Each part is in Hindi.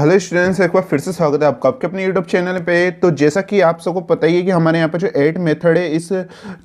हेलो स्टूडेंट्स, एक बार फिर से स्वागत है आपका आपके अपने यूट्यूब चैनल पे। तो जैसा कि आप सबको पता ही है कि हमारे यहाँ पे जो 8 मेथड है इस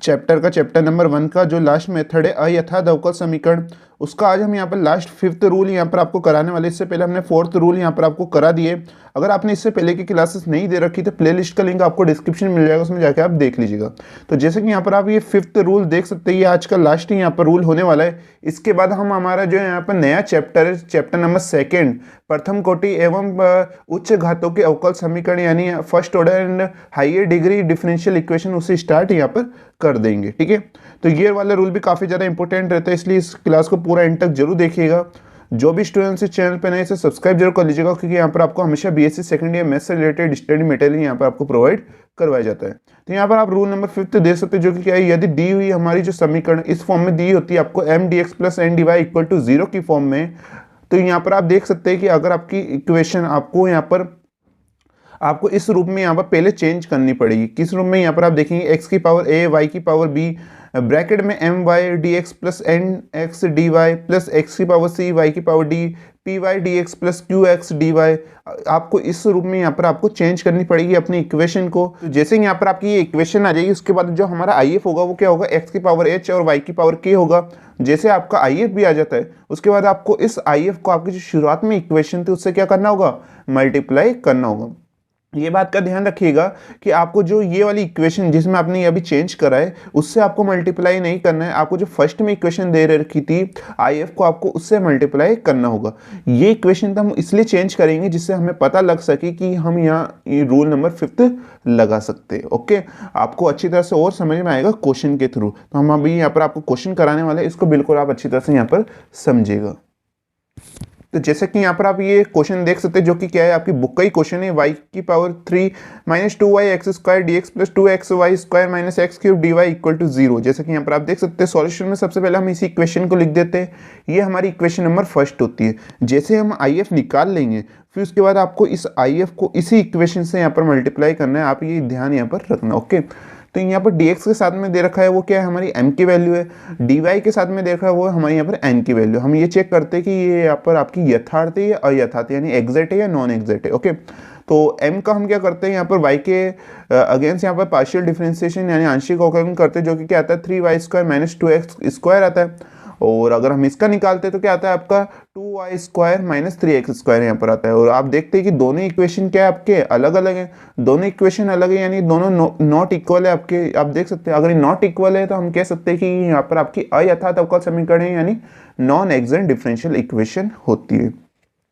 चैप्टर नंबर 1 का जो लास्ट मेथड है अयथार्थ अवकल समीकरण, उसका आज हम यहाँ पर लास्ट 5th रूल यहाँ पर आपको कराने वाले। इससे पहले हमने 4th रूल यहाँ पर आपको करा दिए। अगर आपने इससे पहले की क्लासेस नहीं दे रखी तो प्लेलिस्ट का लिंक आपको डिस्क्रिप्शन में मिल जाएगा, उसमें जाके आप देख लीजिएगा। तो जैसे कि यहाँ पर आप ये 5th रूल देख सकते हैं, ये आज का लास्ट यहाँ पर रूल होने वाला है। इसके बाद हम हमारा जो है यहाँ पर नया चैप्टर है, चैप्टर नंबर 2 प्रथम कोटि एवं उच्च घातों के अवकल समीकरण यानी first order and higher degree differential equation, उसे स्टार्ट यहाँ पर कर देंगे। ठीक है, तो ये वाला रूल भी काफ़ी ज़्यादा इंपॉर्टेंट रहता है, इसलिए इस क्लास को पूरा एंड तक जरूर देखिएगा। जो भी स्टूडेंट्स इस चैनल पर नए इसे सब्सक्राइब जरूर कर लीजिएगा, क्योंकि यहाँ पर आपको हमेशा बीएससी सेकंड ईयर मैथ्स से रिलेटेड स्टडी मटेरियल यहाँ पर आपको प्रोवाइड करवाया जाता है। तो यहाँ पर आप रूल नंबर 5 दे सकते हैं, जो कि क्या है, यदि दी हुई हमारी जो समीकरण इस फॉर्म में दी होती है आपको M D x plus N D Y equal to 0 की फॉर्म में, तो यहाँ पर आप देख सकते हैं कि अगर आपकी इक्वेशन आपको इस रूप में यहाँ पर पहले चेंज करनी पड़ेगी। किस रूप में, यहाँ पर आप देखेंगे x की पावर a y की पावर b ब्रैकेट में M Y D x plus N X D Y plus X की पावर c y की power d P Y D x plus Q X D Y, आपको इस रूप में यहाँ पर आपको चेंज करनी पड़ेगी अपनी इक्वेशन को। तो जैसे यहाँ पर आपकी ये इक्वेशन आ जाएगी, उसके बाद जो हमारा आई एफ होगा वो क्या होगा, x की पावर h और y की पावर k होगा। जैसे आपका आई एफ भी आ जाता है, उसके बाद आपको इस आई एफ को आपकी जो शुरुआत में इक्वेशन थी उससे क्या करना होगा, मल्टीप्लाई करना होगा। ये बात का ध्यान रखिएगा कि आपको जो ये वाली इक्वेशन जिसमें आपने अभी चेंज करा है उससे आपको मल्टीप्लाई नहीं करना है, आपको जो फर्स्ट में इक्वेशन दे रखी थी आई एफ को आपको उससे मल्टीप्लाई करना होगा। ये इक्वेशन तो हम इसलिए चेंज करेंगे जिससे हमें पता लग सके कि हम यहाँ रूल नंबर 5 लगा सकते हैं। ओके, आपको अच्छी तरह से और समझ में आएगा क्वेश्चन के थ्रू। तो हम अभी यहाँ पर आपको क्वेश्चन कराने वाले हैं, इसको बिल्कुल आप अच्छी तरह से यहाँ पर समझिएगा। तो जैसे कि यहाँ पर आप ये क्वेश्चन देख सकते हैं, जो कि क्या है, आपकी बुक का ही क्वेश्चन है। y की power 3 minus 2y X square D x plus 2x Y square minus x cube D Y equal to 0। जैसे कि यहाँ पर आप देख सकते हैं सॉल्यूशन में सबसे पहले हम इसी इक्वेशन को लिख देते हैं। ये हमारी इक्वेशन नंबर फर्स्ट होती है। जैसे हम आई एफ निकाल लेंगे, फिर उसके बाद आपको इस आई एफ को इसी इक्वेशन से यहाँ पर मल्टीप्लाई करना है। आप ये ध्यान यहाँ पर रखना। ओके, तो यहाँ पर dx के साथ में दे रखा है वो क्या है, हमारी m की वैल्यू है। dy के साथ में दे रखा है वो हमारे यहाँ पर n की वैल्यू। हम ये चेक करते हैं कि ये यहाँ पर आपकी यथार्थ है या अयथार्थ, यानी एग्जैक्ट है या नॉन एग्जैक्ट है। ओके, तो m का हम क्या करते हैं, यहाँ पर y के अगेंस्ट यहाँ पर पार्शियल डिफरेंशिएशन यानी आंशिक अवकलन करते हैं, जो कि क्या आता है 3y square minus 2x square आता है। और अगर हम इसका निकालते हैं तो क्या आता है आपका 2y square minus 3x square यहाँ पर आता है। और आप देखते हैं कि दोनों इक्वेशन क्या है आपके अलग अलग हैं, दोनों इक्वेशन अलग है, यानी दोनों नॉट इक्वल है आपके। आप देख सकते हैं अगर ये नॉट इक्वल है तो हम कह सकते हैं कि यहाँ पर आपकी अयथार्थ अवकल समीकरण है, यानी नॉन एग्जैक्ट डिफरेंशियल इक्वेशन होती है।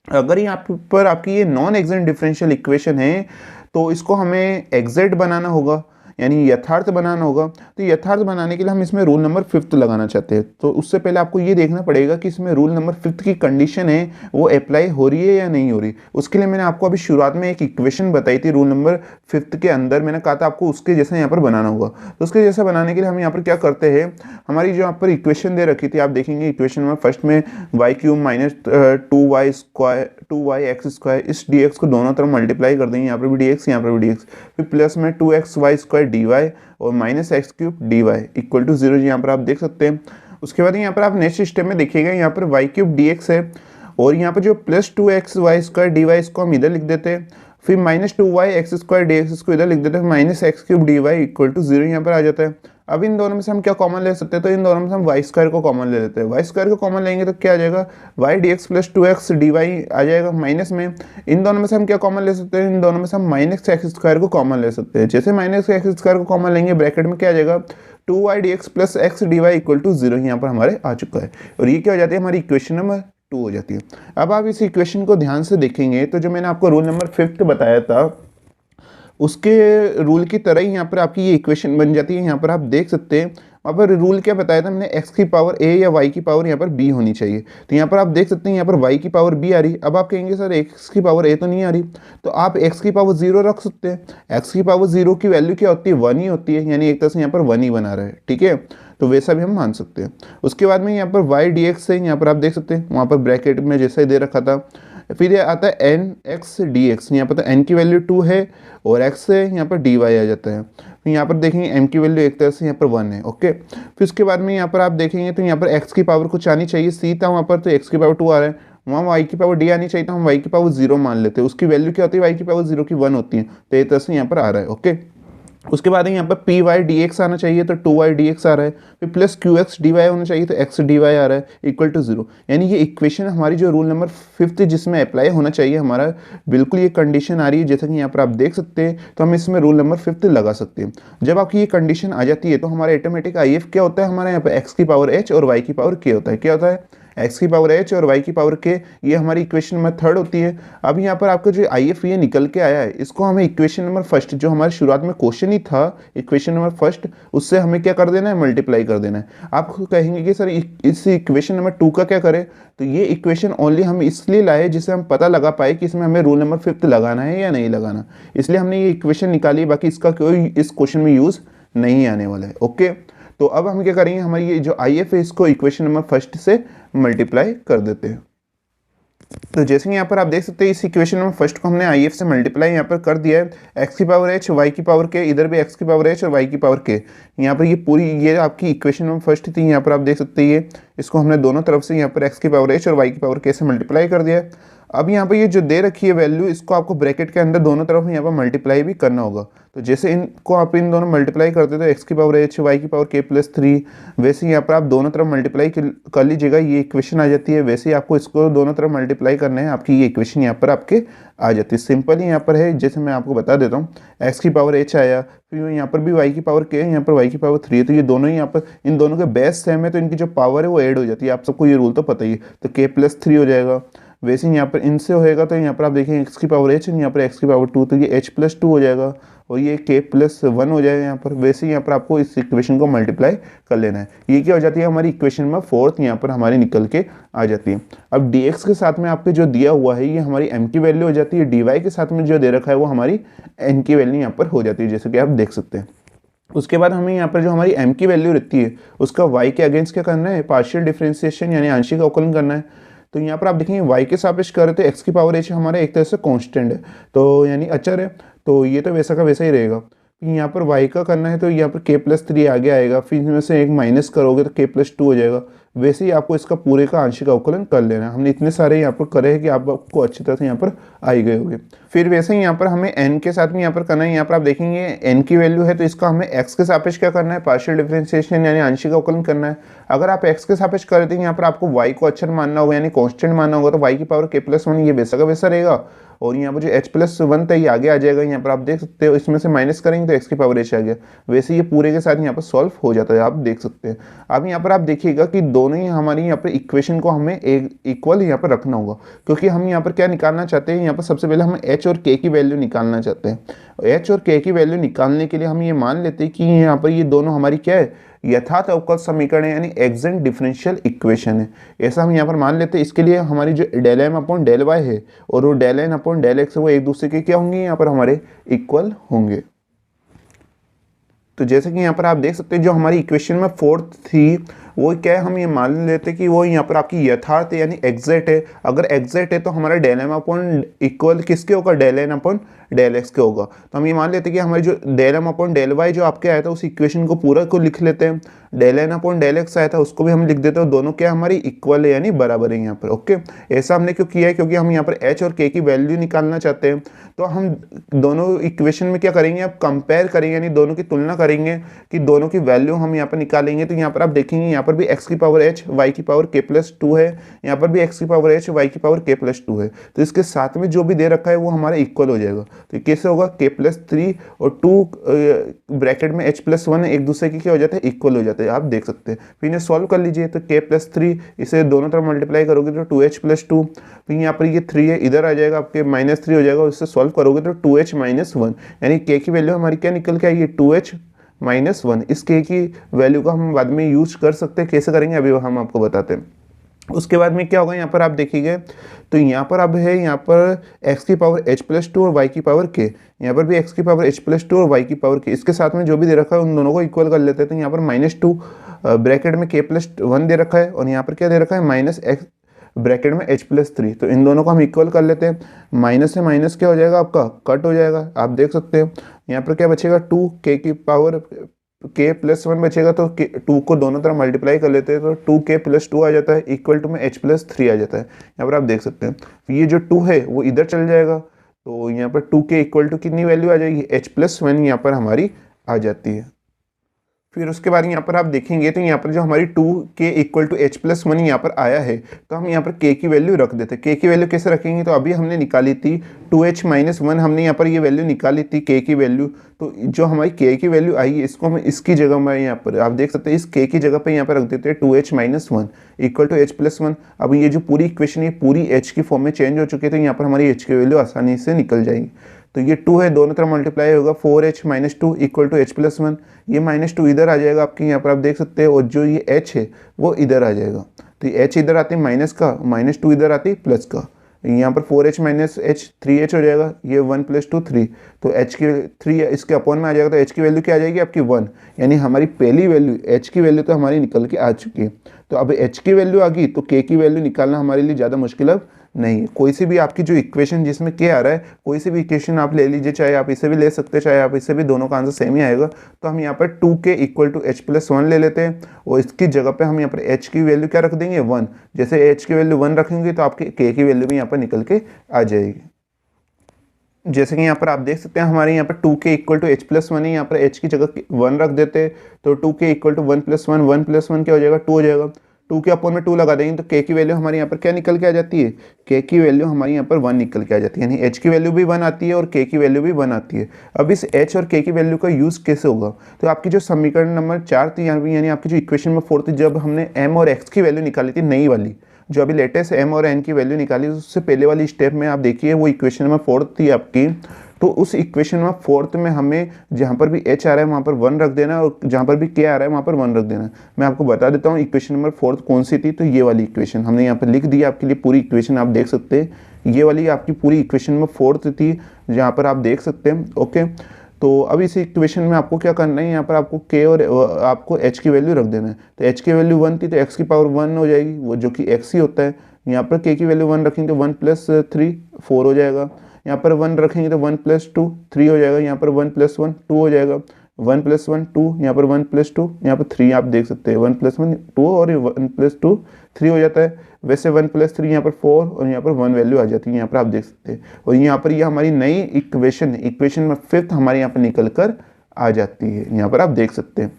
अगर यहाँ पर आपकी ये नॉन एग्जैक्ट डिफरेंशियल इक्वेशन है तो इसको हमें एग्जैक्ट बनाना होगा, यानी यथार्थ बनाना होगा। तो यथार्थ बनाने के लिए हम इसमें रूल नंबर 5 लगाना चाहते हैं। तो उससे पहले आपको ये देखना पड़ेगा कि इसमें रूल नंबर 5 की कंडीशन है वो अप्लाई हो रही है या नहीं हो रही। उसके लिए मैंने आपको अभी शुरुआत में एक इक्वेशन बताई थी रूल नंबर 5 के अंदर, मैंने कहा था आपको उसके जैसा यहाँ पर बनाना होगा। तो उसके जैसा बनाने के लिए हम यहाँ पर क्या करते हैं, हमारी जो यहाँ पर इक्वेशन दे रखी थी, आप देखेंगे इक्वेशन में फर्स्ट में Y cube minus 2y square 2y X square, इस डी एक्स को दोनों तरफ मल्टीप्लाई कर देंगे, यहाँ पर भी डी एक्स यहाँ पर भी डी एक्स, फिर प्लस में 2x Y square D y और minus x cube D Y equal to 0, यहाँ पर आप देख सकते हैं। उसके बाद यहाँ पर आप नेक्स्ट स्टेप में देखिएगा, यहाँ पर वाई क्यूब डी एक्स है और यहाँ पर जो plus 2x Y square D Y इसको हम इधर लिख देते हैं, फिर minus 2y X square D X इसको इधर लिख देते हैं, minus x cube D Y equal to 0 यहाँ पर आ जाता है। अब इन दोनों में से हम क्या कॉमन ले सकते हैं, तो इन दोनों में से हम वाई स्क्वायर को कॉमन ले लेते हैं। वाई स्क्वायर को कॉमन लेंगे तो क्या आ जाएगा, y D x plus 2x d y आ जाएगा माइनस में। इन दोनों में से हम क्या कॉमन ले सकते हैं, इन दोनों में से हम माइनस एक्स स्क्वायर को कॉमन ले सकते हैं। जैसे माइनस एक्स स्क्वायर को कॉमन लेंगे, ब्रैकेट में क्या आ जाएगा 2y D x plus X D Y equal to 0 यहाँ पर हमारे आ चुका है। और ये क्या हो जाती है, हमारी इक्वेशन नंबर 2 हो जाती है। अब आप इस इक्वेशन को ध्यान से देखेंगे तो जो मैंने आपको रूल नंबर 5 बताया था उसके रूल की तरह ही यहाँ पर आपकी ये इक्वेशन बन जाती है। यहाँ पर आप देख सकते हैं वहाँ पर रूल क्या बताया था हमने, x की पावर a या y की पावर यहाँ पर b होनी चाहिए। तो यहाँ पर आप देख सकते हैं यहाँ पर y की पावर b आ रही। अब आप कहेंगे सर x की पावर a तो नहीं आ रही, तो आप x की पावर 0 रख सकते हैं। x की पावर 0 की वैल्यू क्या होती है, 1 ही होती है, यानी एक तरह से यहाँ पर 1 ही बना रहा है। ठीक है, तो वैसा भी हम मान सकते हैं। उसके बाद में यहाँ पर y dx है, यहाँ पर आप देख सकते हैं वहाँ पर ब्रैकेट में जैसा ही दे रखा था। फिर ये आता है एन एक्स डी एक्स, यहाँ पर तो एन की वैल्यू 2 है और एक्स है, यहाँ पर डी वाई आ जाता है। तो यहाँ पर देखेंगे एम की वैल्यू एक तरह से यहाँ पर 1 है। ओके, फिर उसके बाद में यहाँ पर आप देखेंगे तो यहाँ पर एक्स की पावर कुछ आनी चाहिए, सी था वहाँ पर तो एक्स की पावर 2 आ रहा है। वहाँ वाई की पावर डी आनी चाहिए, तो हम वाई की पावर 0 मान लेते हैं। उसकी वैल्यू क्या होती है, वाई की पावर 0 की 1 होती है। तो ये तरह से यहाँ पर आ रहा है। ओके, उसके बाद यहाँ पर पी वाई डी एक्स आना चाहिए, तो 2y dx आ रहा है। फिर plus Q X D Y होना चाहिए, तो एक्स डी वाई आ रहा है इक्वल टू 0। यानी ये इक्वेशन हमारी जो रूल नंबर 5 जिसमें अप्लाई होना चाहिए हमारा, बिल्कुल ये कंडीशन आ रही है जैसा कि यहाँ पर आप देख सकते हैं। तो हम इसमें रूल नंबर 5 लगा सकते हैं। जब आपकी ये कंडीशन आ जाती है तो हमारा ऑटोमेटिक आई एफ क्या होता है, हमारे यहाँ पर एक्स की पावर एच और वाई की पावर के होता है। क्या होता है, एक्स की पावर एच और वाई की पावर के, ये हमारी इक्वेशन नंबर 3 होती है। अब यहाँ पर आपका जो आई एफ ये निकल के आया है, इसको हमें इक्वेशन नंबर 1 जो हमारे शुरुआत में क्वेश्चन ही था, इक्वेशन नंबर 1 उससे हमें क्या कर देना है, मल्टीप्लाई कर देना है। आप कहेंगे कि सर इस इक्वेशन नंबर 2 का क्या करें, तो ये इक्वेशन ओनली हम इसलिए लाए जिससे हम पता लगा पाए कि इसमें हमें रूल नंबर 5 लगाना है या नहीं लगाना, इसलिए हमने ये इक्वेशन निकाली। बाकी इसका कोई इस क्वेश्चन में यूज़ नहीं आने वाला है। ओके, तो अब हम क्या करेंगे, हमारी ये जो आई एफ है इसको इक्वेशन नंबर 1 से मल्टीप्लाई कर देते हैं। तो जैसे कि यहाँ पर आप देख सकते हैं, इस इक्वेशन नंबर 1 को हमने आई एफ से मल्टीप्लाई यहाँ पर कर दिया है। एक्स की पावर एच, वाई की पावर के, इधर भी एक्स की पावर एच और वाई की पावर के। यहाँ पर ये पूरी ये आपकी इक्वेशन नंबर 1 थी, यहाँ पर आप देख सकते हैं ये, इसको हमने दोनों तरफ से यहाँ पर एक्स की पावर एच और वाई की पावर के से मल्टीप्लाई कर दिया है। अब यहाँ पर ये जो दे रखी है वैल्यू, इसको आपको ब्रैकेट के अंदर दोनों तरफ यहाँ पर मल्टीप्लाई भी करना होगा। तो जैसे इनको आप इन दोनों मल्टीप्लाई करते तो एक्स की पावर एच, वाई की पावर के प्लस 3, वैसे यहाँ पर आप दोनों तरफ मल्टीप्लाई कर लीजिएगा, ये इक्वेशन आ जाती है। वैसे ही आपको इसको दोनों तरफ मल्टीप्लाई करना है, आपकी ये इक्वेशन यहाँ पर आपके आ जाती है। सिंपल ही यहाँ पर है, जैसे मैं आपको बता देता हूँ, एक्स की पावर एच आया, फिर यहाँ पर भी वाई की पावर के है, यहाँ पर वाई की पावर 3 है। तो ये दोनों ही यहाँ पर, इन दोनों के बेस सेम है, तो इनकी जो पावर है वो ऐड हो जाती है। आप सबको ये रूल तो पता ही है। तो के प्लस 3 हो जाएगा। वैसे ही यहाँ पर इनसे होएगा, तो यहाँ पर आप देखें एक्स की पावर एच, यहाँ पर एक्स की पावर 2, तो ये एच प्लस 2 हो जाएगा और ये के प्लस 1 हो जाएगा यहाँ पर। वैसे ही यहाँ पर आपको इस इक्वेशन को मल्टीप्लाई कर लेना है। ये क्या हो जाती है, हमारी इक्वेशन में 4th यहाँ पर हमारी निकल के आ जाती है। अब dx के साथ में आपके जो दिया हुआ है, ये हमारी m की वैल्यू हो जाती है। dy के साथ में जो दे रखा है वो हमारी n की वैल्यू यहाँ पर हो जाती है, जैसे कि आप देख सकते हैं। उसके बाद हमें यहाँ पर जो हमारी m की वैल्यू रहती है, उसका y के अगेंस्ट क्या करना है, पार्शियल डिफरेंशिएशन यानी आंशिक अवकलन करना है। तो यहाँ पर आप देखेंगे y के सापेक्ष कर रहे थे, x की पावर h हमारा एक तरह से कांस्टेंट है, तो यानी अचर है, तो ये तो वैसा का वैसा ही रहेगा। यहाँ पर y का करना है, तो यहाँ पर k प्लस 3 आगे आएगा, फिर इसमें से एक माइनस करोगे तो k प्लस 2 हो जाएगा। वैसे ही आपको इसका पूरे का आंशिक अवकलन कर लेना है। हमने इतने सारे यहाँ पर करे हैं कि आपको अच्छी तरह से यहाँ पर आई गए होंगे। फिर वैसे ही यहाँ पर हमें n के साथ में यहाँ पर करना है। यहाँ पर आप देखेंगे n की वैल्यू है, तो इसका हमें x के सापेक्ष क्या करना है, पार्शियल डिफरेंशिएशन यानी आंशिक अवकलन करना है। अगर आप x के सापेक्ष कर रहे थे, यहाँ पर आपको y को अक्षर मानना होगा यानी कांस्टेंट मानना होगा, तो y की पावर k प्लस 1 ये वैसा का वैसा रहेगा। और यहाँ पर जो h प्लस 1 था ये आगे आ जाएगा। यहाँ पर आप देख सकते हो, इसमें से माइनस करेंगे तो x की पावर h आ गया। वैसे ये पूरे के साथ यहाँ पर सॉल्व हो जाता है, आप देख सकते हैं। अब यहाँ पर आप देखिएगा कि दोनों ही हमारी यहाँ पर इक्वेशन को हमें एक इक्वल यहाँ पर रखना होगा, क्योंकि हम यहाँ पर क्या निकालना चाहते हैं, यहाँ पर सबसे पहले हम h और k की वैल्यू निकालना चाहते हैं। h और k की वैल्यू निकालने के लिए हम ये मान लेते हैं कि यहाँ पर ये दोनों हमारी क्या है, यथार्थ अवकल समीकरण है यानी एग्जेक्ट डिफरेंशियल इक्वेशन है, ऐसा हम यहाँ पर मान लेते हैं। इसके लिए हमारी जो del M upon del Y है और वो del N upon del X है, वो एक दूसरे के क्या होंगे, यहाँ पर हमारे इक्वल होंगे। तो जैसे कि यहाँ पर आप देख सकते हैं, जो हमारी इक्वेशन में 4th थी वो क्या है, हम ये मान लेते हैं कि वो यहाँ पर आपकी यथार्थ है यानी एग्जैक्ट है। अगर एग्जैक्ट है तो हमारा डेल एम अपॉन इक्वल किसके होगा, del N upon del X के होगा। तो हम ये मान लेते हैं कि हमारी जो del M upon del Y जो आपके आया था, उस इक्वेशन को पूरा को लिख लेते हैं। Del N upon del X आया था, उसको भी हम लिख देते हैं। दोनों क्या हमारी इक्वल है यानी बराबर है यहाँ पर। ओके, ऐसा हमने क्यों किया है, क्योंकि हम यहाँ पर एच और के की वैल्यू निकालना चाहते हैं। तो हम दोनों इक्वेशन में क्या करेंगे, अब कंपेयर करेंगे यानी दोनों की तुलना करेंगे कि दोनों की वैल्यू हम यहाँ पर निकालेंगे। तो यहाँ पर आप देखेंगे, यहाँ पर भी x की पावर h, y की पावर k प्लस 2 है, यहाँ पर भी x की पावर h, y की पावर k प्लस 2 है। तो इसके साथ में जो भी दे रखा है वो हमारा इक्वल हो जाएगा। तो कैसे होगा, k प्लस 3 और 2 ब्रैकेट में h प्लस 1 एक दूसरे की क्या हो जाता है, इक्वल हो जाते हैं, आप देख सकते हैं। फिर इन्हें सॉल्व कर लीजिए, तो k प्लस 3 इसे दोनों तरफ मल्टीप्लाई करोगे तो 2h प्लस 2, फिर यहाँ पर ये 3 है, इधर आ जाएगा आपके -3 हो जाएगा, उससे सॉल्व करोगे तो 2h माइनस 1 यानी k की वैल्यू हमारी क्या निकल के आएगी, 2h माइनस 1। इस k की वैल्यू को हम बाद में यूज कर सकते हैं, कैसे करेंगे अभी हम आपको बताते हैं। उसके बाद में क्या होगा, यहाँ पर आप देखिएगा तो यहाँ पर अब है, यहाँ पर x की पावर h प्लस 2 और y की पावर k, यहाँ पर भी x की पावर h प्लस 2 और y की पावर k, इसके साथ में जो भी दे रखा है उन दोनों को इक्वल कर लेते हैं। तो यहाँ पर -2 ब्रैकेट में k प्लस 1 दे रखा है और यहाँ पर क्या दे रखा है, -x ब्रैकेट में h प्लस 3। तो इन दोनों को हम इक्वल कर लेते हैं। माइनस से माइनस क्या हो जाएगा, आपका कट हो जाएगा, आप देख सकते हैं। यहाँ पर क्या बचेगा, 2 k की पावर तो k प्लस 1 बचेगा, तो 2 को दोनों तरफ मल्टीप्लाई कर लेते हैं तो 2k प्लस 2 आ जाता है, इक्वल टू में h प्लस 3 आ जाता है। यहाँ पर आप देख सकते हैं ये जो 2 है वो इधर चल जाएगा, तो यहाँ पर 2k इक्वल टू कितनी वैल्यू आ जाएगी, h प्लस 1 यहाँ पर हमारी आ जाती है। फिर उसके बाद यहाँ पर आप देखेंगे तो यहाँ पर जो हमारी 2k equal to h plus 1 यहाँ पर आया है, तो हम यहाँ पर k की वैल्यू रख देते हैं। k की वैल्यू कैसे रखेंगे, तो अभी हमने निकाली थी 2h माइनस 1, हमने यहाँ पर ये वैल्यू निकाली थी k की वैल्यू, तो जो हमारी k की वैल्यू आई है इसको हम इसकी जगह में यहाँ पर आप देख सकते हैं इस k की जगह पर यहाँ पर रख देते हैं 2h minus 1 equal to h plus 1। अब ये जो पूरी इक्वेशन है पूरी h की फॉर्म में चेंज हो चुकी है, तो यहाँ पर हमारी h की वैल्यू आसानी से निकल जाएगी। तो ये 2 है, दोनों तरफ मल्टीप्लाई होगा, 4h minus 2 equal to h plus 1, ये माइनस 2 इधर आ जाएगा आपके यहाँ पर आप देख सकते हैं, और जो ये h है वो इधर आ जाएगा, तो ये h इधर आती है माइनस का, माइनस 2 इधर आती है प्लस का, यहाँ पर 4h माइनस h 3h हो जाएगा, ये 1 प्लस 2 3, तो h की 3 इसके अपॉन में आ जाएगा, तो h की वैल्यू क्या आ जाएगी आपकी 1, यानी हमारी पहली वैल्यू h की वैल्यू तो हमारी निकल के आ चुकी है। तो अब h की वैल्यू आ गई तो k की वैल्यू निकालना हमारे लिए ज़्यादा मुश्किल अब नहीं है। कोई सी भी आपकी जो इक्वेशन जिसमें k आ रहा है, कोई सी भी इक्वेशन आप ले लीजिए, चाहे आप इसे भी ले सकते हैं चाहे आप इसे भी, दोनों का आंसर सेम ही आएगा। तो हम यहाँ पर 2k equal to h plus 1 ले लेते हैं, और इसकी जगह पे हम यहाँ पर h की वैल्यू क्या रख देंगे 1, जैसे h की वैल्यू 1 रखेंगे तो आपकी k की वैल्यू भी यहाँ पर निकल के आ जाएगी। जैसे कि यहाँ पर आप देख सकते हैं हमारे यहाँ पर 2k equal to h plus 1 है, यहाँ पर h की जगह 1 रख देते हैं, तो 2k equal to 1 plus 1, 1 plus 1 क्या हो जाएगा 2 हो जाएगा, 2 के अपॉन में 2 लगा देंगे तो k की वैल्यू हमारे यहाँ पर क्या निकल के आ जाती है, k की वैल्यू हमारे यहाँ पर 1 निकल के आ जाती है, यानी h की वैल्यू भी 1 आती है और k की वैल्यू भी 1 आती है। अब इस h और k की वैल्यू का यूज़ कैसे होगा, तो आपकी जो समीकरण नंबर 4 थी यानी आपकी जो इक्वेशन नंबर 4 थी, जब हमने m और x की वैल्यू निकाली थी नई वाली, जो अभी लेटेस्ट m और n की वैल्यू निकाली, उससे पहले वाली स्टेप में आप देखिए वो इक्वेशन नंबर 4 थी आपकी, तो उस इक्वेशन में 4th में हमें जहाँ पर भी h आ रहा है वहाँ पर 1 रख देना, और जहाँ पर भी k आ रहा है वहाँ पर 1 रख देना। मैं आपको बता देता हूँ इक्वेशन नंबर 4 कौन सी थी, तो ये वाली इक्वेशन हमने यहाँ पर लिख दी आपके लिए, पूरी इक्वेशन आप देख सकते हैं, ये वाली आपकी पूरी इक्वेशन नंबर 4 थी जहाँ पर आप देख सकते हैं। ओके, तो अब इस इक्वेशन में आपको क्या करना है, यहाँ पर आपको k और आपको h की वैल्यू रख देना है। तो h की वैल्यू 1 थी तो x की पावर 1 हो जाएगी, वो जो कि x ही होता है। यहाँ पर k की वैल्यू 1 रखेंगे तो 1 प्लस 3 4 हो जाएगा, यहाँ पर 1 रखेंगे तो 1 प्लस 2 3 हो जाएगा, यहाँ पर 1 प्लस 1 2 हो जाएगा, 1 प्लस 1 2, यहाँ पर 1 प्लस 2, यहाँ पर 3 आप देख सकते हैं, 1 प्लस 1 2 और 1 प्लस 2 3 हो जाता है। वैसे 1 प्लस 3 यहाँ पर 4 और यहाँ पर 1 वैल्यू आ जाती है, यहाँ पर आप देख सकते हैं। और यहाँ पर ये हमारी नई इक्वेशन में 5th हमारे यहाँ पर निकल कर आ जाती है, यहाँ पर आप देख सकते हैं।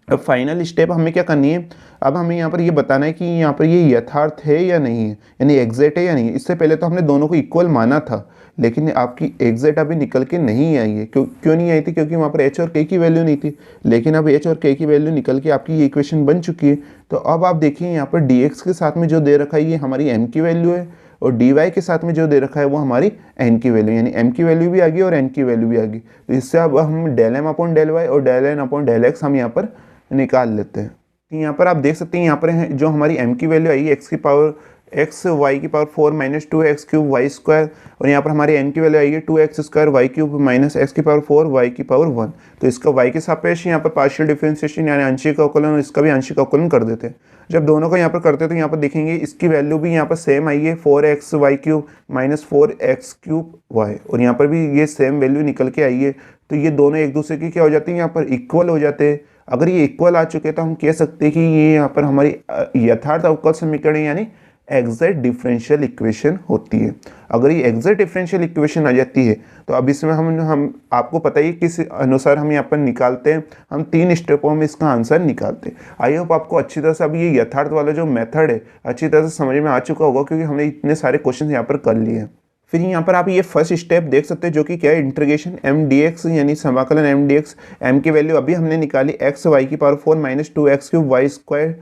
अब फाइनल स्टेप हमें क्या करनी है, अब हमें यहाँ पर ये बताना है कि यहाँ पर ये यथार्थ है या नहीं है, यानी एग्जैक्ट है या नहीं है। इससे पहले तो हमने दोनों को इक्वल माना था, लेकिन आपकी एग्जैक्ट अभी निकल के नहीं आई है। क्यों नहीं आई थी, क्योंकि वहाँ पर h और k की वैल्यू नहीं थी, लेकिन अब h और k की वैल्यू निकल के आपकी ये इक्वेशन बन चुकी है। तो अब आप देखिए यहाँ पर dx के साथ में जो दे रखा है ये हमारी m की वैल्यू है, और dy के साथ में जो दे रखा है वो हमारी n की वैल्यू, यानी m की वैल्यू भी आ गई और n की वैल्यू भी आ गई। तो इससे अब हम del m upon del y और del n upon del x हम यहाँ पर निकाल लेते हैं। यहाँ पर आप देख सकते हैं यहाँ पर जो हमारी m की वैल्यू आई x की पावर x y की power 4 minus 2x cube Y square, और यहाँ पर हमारे n की वैल्यू आई है 2x square Y cube minus x की पावर 4 y की पावर 1। तो इसका y के सापेक्ष यहाँ पर पार्शियल डिफरेंशिएशन यानी आंशिक अवकलन और इसका भी आंशिक अवकलन कर देते हैं। जब दोनों का यहाँ पर करते हैं तो यहाँ पर देखेंगे इसकी वैल्यू भी यहाँ पर सेम आई है 4x Y cube minus 4x cube Y, और यहाँ पर भी ये सेम वैल्यू निकल के आई है। तो ये दोनों एक दूसरे की क्या हो जाती है, यहाँ पर इक्वल हो जाते हैं। अगर ये इक्वल आ चुके तो हम कह सकते हैं कि ये यहाँ पर हमारी यथार्थ अवकल समीकरण यानी एग्जैक्ट डिफरेंशियल इक्वेशन होती है। अगर ये एग्जैक्ट डिफरेंशियल इक्वेशन आ जाती है तो अब इसमें हम आपको पता ही किस अनुसार हम यहाँ पर निकालते हैं, हम 3 स्टेपों में इसका आंसर निकालते हैं। आई होप आपको अच्छी तरह से अब ये यथार्थ वाला जो मेथड है अच्छी तरह से समझ में आ चुका होगा, क्योंकि हमने इतने सारे क्वेश्चन यहाँ पर कर लिए हैं। फिर यहाँ पर आप ये फर्स्ट स्टेप देख सकते हैं जो कि क्या है, इंटीग्रेशन m dx यानी समाकलन m dx। m की वैल्यू अभी हमने निकाली x y की power 4 minus 2x cube Y square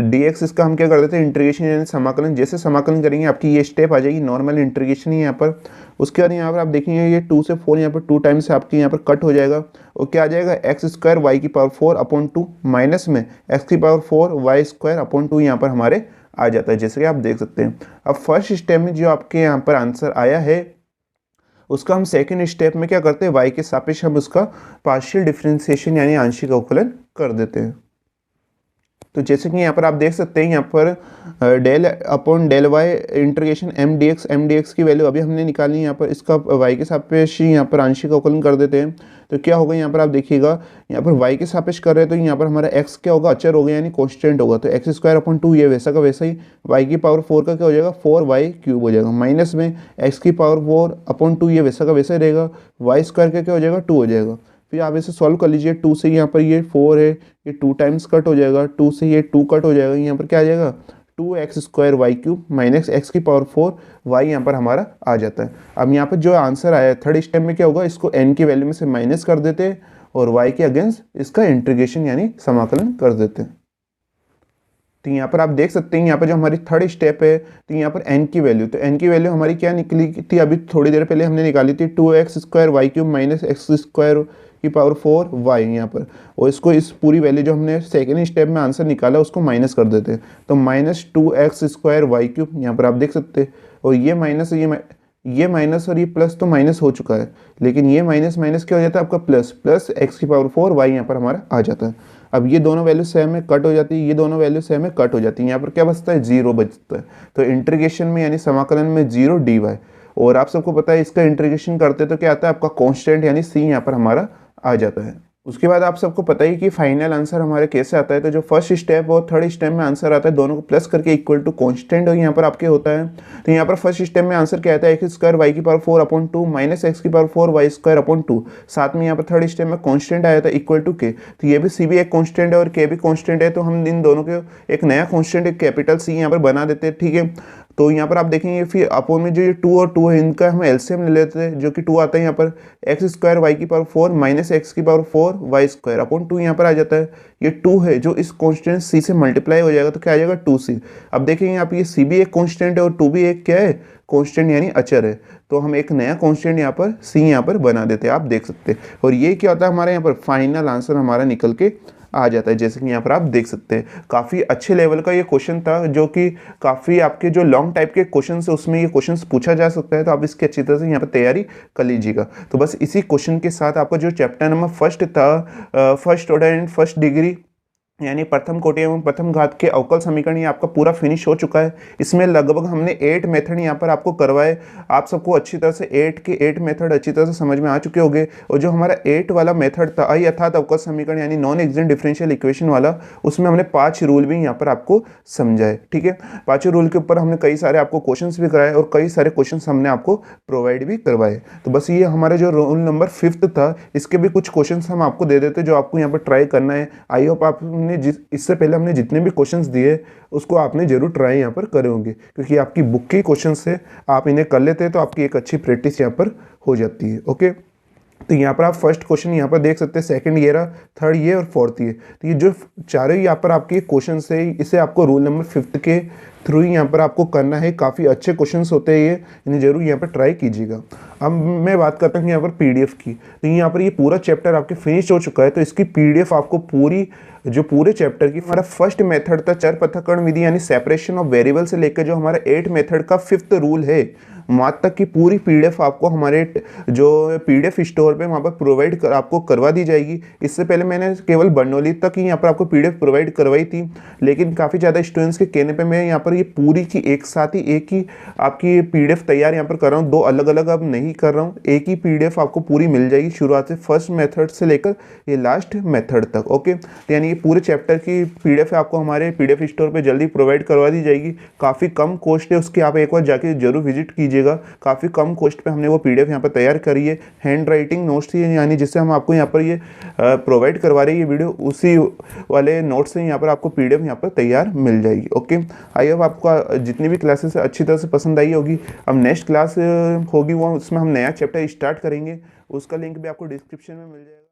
dx, इसका हम क्या कर देते हैं इंटीग्रेशन यानी समाकलन। जैसे समाकलन करेंगे आपकी ये स्टेप आ जाएगी, नॉर्मल इंटीग्रेशन ही यहाँ पर। उसके बाद यहाँ पर आप देखेंगे ये 2 से 4 यहाँ पर 2 टाइम्स आपके यहाँ पर कट हो जाएगा, और क्या आ जाएगा एक्स स्क्वायर वाई की पावर 4 अपॉन 2 माइनस में एक्स की पावर 4 वाई स्क्वायर अपॉन 2 यहाँ पर हमारे आ जाता है, जैसे कि आप देख सकते हैं। अब फर्स्ट स्टेप में जो आपके यहाँ पर आंसर आया है उसका हम सेकंड स्टेप में क्या करते हैं, y के सापेक्ष हम उसका पार्शियल डिफरेंशिएशन यानी आंशिक अवकलन कर देते हैं। तो जैसे कि यहाँ पर आप देख सकते हैं यहाँ पर del upon del Y integration m dx की वैल्यू अभी हमने निकाली, यहाँ पर इसका y के सापेक्ष यहाँ पर आंशिक अवकलन कर देते हैं। तो क्या होगा यहाँ पर आप देखिएगा, यहाँ पर y के सापेक्ष कर रहे हैं तो यहाँ पर हमारा x क्या होगा, अचर होगा यानी कॉन्स्टेंट होगा, तो एक्स स्क्वायर अपॉन 2 ये वैसा का वैसा ही, y की पावर 4 का क्या हो जाएगा 4y क्यूब हो जाएगा, माइनस में x की पावर 4 अपॉन 2 ये वैसा का वैसा ही रहेगा, वाई स्क्वायर का क्या हो जाएगा 2 हो जाएगा। फिर आप इसे सॉल्व कर लीजिए, 2 से यहाँ पर ये 4 है, ये 2 टाइम्स कट हो जाएगा, 2 से ये 2 कट हो जाएगा, यहाँ पर क्या आ जाएगा 2x square Y cube minus X की पावर 4 वाई यहाँ पर हमारा आ जाता है। अब यहाँ पर जो आंसर आया है थर्ड स्टेप में क्या होगा, इसको n की वैल्यू में से माइनस कर देते हैं और y के अगेंस्ट इसका इंटीग्रेशन यानी समाकलन कर देते हैं। तो यहाँ पर आप देख सकते हैं यहाँ पर जो हमारी थर्ड स्टेप है, तो यहाँ पर n की वैल्यू, तो n की वैल्यू हमारी क्या निकली थी, अभी थोड़ी देर पहले हमने निकाली थी 2x square Y cube minus X square की पावर 4 वाई यहाँ पर, और इसको इस पूरी वैल्यू जो हमने सेकेंड स्टेप में आंसर निकाला उसको माइनस कर देते हैं, तो minus 2x square Y cube यहाँ पर आप देख सकते हैं, और ये माइनस ये माइनस और ये प्लस तो माइनस हो चुका है, लेकिन ये माइनस माइनस क्या हो जाता है आपका प्लस, प्लस एक्स की पावर 4 वाई यहाँ पर हमारा आ जाता है। अब ये दोनों वैल्यू सेम है कट हो जाती है, ये दोनों वैल्यू सेम है कट हो जाती है, यहाँ पर क्या बचता है 0 बचता है, तो इंटीग्रेशन में यानी समाकलन में 0 dy, और आप सबको पता है इसका इंटीग्रेशन करते तो क्या आता है आपका कांस्टेंट यानी c यहाँ पर हमारा आ जाता है। उसके बाद आप सबको पता ही कि फाइनल आंसर हमारे कैसे आता है, तो जो फर्स्ट स्टेप और थर्ड स्टेप में आंसर आता है दोनों को प्लस करके इक्वल टू कांस्टेंट और यहाँ पर आपके होता है। तो यहाँ पर फर्स्ट स्टेप में आंसर क्या आता है एक्स स्क्वायर वाई की पावर 4 अपॉन 2 माइनस एक्स की पावर 4 वाई स्क्वायर अपॉन 2, साथ में यहाँ पर थर्ड स्टेप में कांस्टेंट आया था इक्वल टू के, तो ये भी सी भी एक कांस्टेंट है और के भी कांस्टेंट है, तो हम इन दोनों के एक नया कांस्टेंट एक कैपिटल सी यहाँ पर बना देते हैं, ठीक है। तो यहाँ पर आप देखेंगे फिर अपोन में जो ये 2 और 2 है इनका हम एलसीएम ले लेते हैं, जो कि 2 आता है यहाँ पर एक्स स्क्वायर वाई की पावर 4 माइनस एक्स की पावर 4 वाई स्क्वायर अपॉन 2 यहाँ पर आ जाता है, ये 2 है जो इस कांस्टेंट सी से मल्टीप्लाई हो जाएगा तो क्या आ जाएगा 2c। अब देखेंगे आप ये सी भी एक कांस्टेंट है और 2 भी एक क्या है कांस्टेंट यानी अचर है, तो हम एक नया कांस्टेंट यहाँ पर सी यहाँ पर बना देते हैं, आप देख सकते हैं। और ये क्या होता है हमारे यहाँ पर फाइनल आंसर हमारा निकल के आ जाता है, जैसे कि यहाँ पर आप देख सकते हैं। काफ़ी अच्छे लेवल का ये क्वेश्चन था, जो कि काफ़ी आपके जो लॉन्ग टाइप के क्वेश्चन है उसमें ये क्वेश्चन पूछा जा सकता है, तो आप इसकी अच्छी तरह से यहाँ पर तैयारी कर लीजिएगा। तो बस इसी क्वेश्चन के साथ आपका जो चैप्टर नंबर फर्स्ट था, first order and first degree यानी प्रथम कोटि एवं प्रथम घात के अवकल समीकरण ये आपका पूरा फिनिश हो चुका है। इसमें लगभग हमने 8 मेथड यहाँ पर आपको करवाए, आप सबको अच्छी तरह से 8 मेथड अच्छी तरह से समझ में आ चुके होंगे। और जो हमारा 8 वाला मेथड था अयथात अवकल समीकरण यानी नॉन एक्सिस्टेंट डिफरेंशियल इक्वेशन वाला, उसमें हमने 5 रूल भी यहाँ पर आपको समझाए, ठीक है। 5 रूल के ऊपर हमने कई सारे आपको क्वेश्चन भी कराए और कई सारे क्वेश्चन हमने आपको प्रोवाइड भी करवाए। तो बस ये हमारा जो रूल नंबर 5 था, इसके भी कुछ क्वेश्चन हम आपको दे देते जो आपको यहाँ पर ट्राई करना है। आई होप आप इससे पहले हमने जितने भी क्वेश्चंस दिए उसको आपने जरूर ट्राई यहाँ पर करे होंगे, क्योंकि आपकी बुक के क्वेश्चन से आप इन्हें कर लेते हैं तो आपकी एक अच्छी प्रैक्टिस यहाँ पर हो जाती है। ओके, तो यहाँ पर आप फर्स्ट क्वेश्चन यहाँ पर देख सकते हैं, सेकंड ये रहा, थर्ड ये और फोर्थ ये, तो ये जो चारों यहाँ पर आपके क्वेश्चन है इसे आपको रूल नंबर 5 के थ्रू ही यहाँ पर आपको करना है। काफ़ी अच्छे क्वेश्चंस होते हैं ये, इन्हें जरूर यहाँ पर ट्राई कीजिएगा। अब मैं बात करता हूँ यहाँ पर पीडीएफ की, तो यहाँ पर ये पूरा चैप्टर आपके फिनिश हो चुका है, तो इसकी पीडीएफ आपको पूरे चैप्टर की, हमारा फर्स्ट मेथड था चर पृथक्करण विधि यानी सेपरेशन ऑफ वेरिएबल से लेकर जो हमारा 8 मेथड का 5th रूल है मात तक की पूरी पीडीएफ आपको हमारे जो पीडीएफ स्टोर पे वहाँ पर प्रोवाइड कर आपको करवा दी जाएगी। इससे पहले मैंने केवल बर्नौली तक ही यहाँ पर आपको पीडीएफ प्रोवाइड करवाई थी, लेकिन काफ़ी ज़्यादा स्टूडेंट्स के कहने पे मैं यहाँ पर ये पूरी की एक साथ ही एक ही आपकी पीडीएफ तैयार यहाँ पर कर रहा हूँ, 2 अलग अलग अब नहीं कर रहा हूँ, एक ही पीडीएफ आपको पूरी मिल जाएगी शुरुआत से फर्स्ट मेथड से लेकर ये लास्ट मेथड तक। ओके, तो यानी ये पूरे चैप्टर की पीडीएफ आपको हमारे पीडीएफ स्टोर पर जल्दी प्रोवाइड करवा दी जाएगी। काफ़ी कम कॉस्ट है उसकी, आप एक बार जाके जरूर विजिट कीजिएगा। काफ़ी कम कॉस्ट पे हमने वो पीडीएफ यहाँ पर तैयार करी है, हैंड राइटिंग नोट्स ही यानी जिससे हम आपको यहाँ पर ये प्रोवाइड करवा रहे हैं ये वीडियो, उसी वाले नोट्स से यहाँ पर आपको पीडीएफ यहाँ पर तैयार मिल जाएगी। ओके, आई होप आपको जितनी भी क्लासेस अच्छी तरह से पसंद आई होगी। अब नेक्स्ट क्लास होगी वो उसमें हम नया चैप्टर स्टार्ट करेंगे, उसका लिंक भी आपको डिस्क्रिप्शन में मिल जाएगा।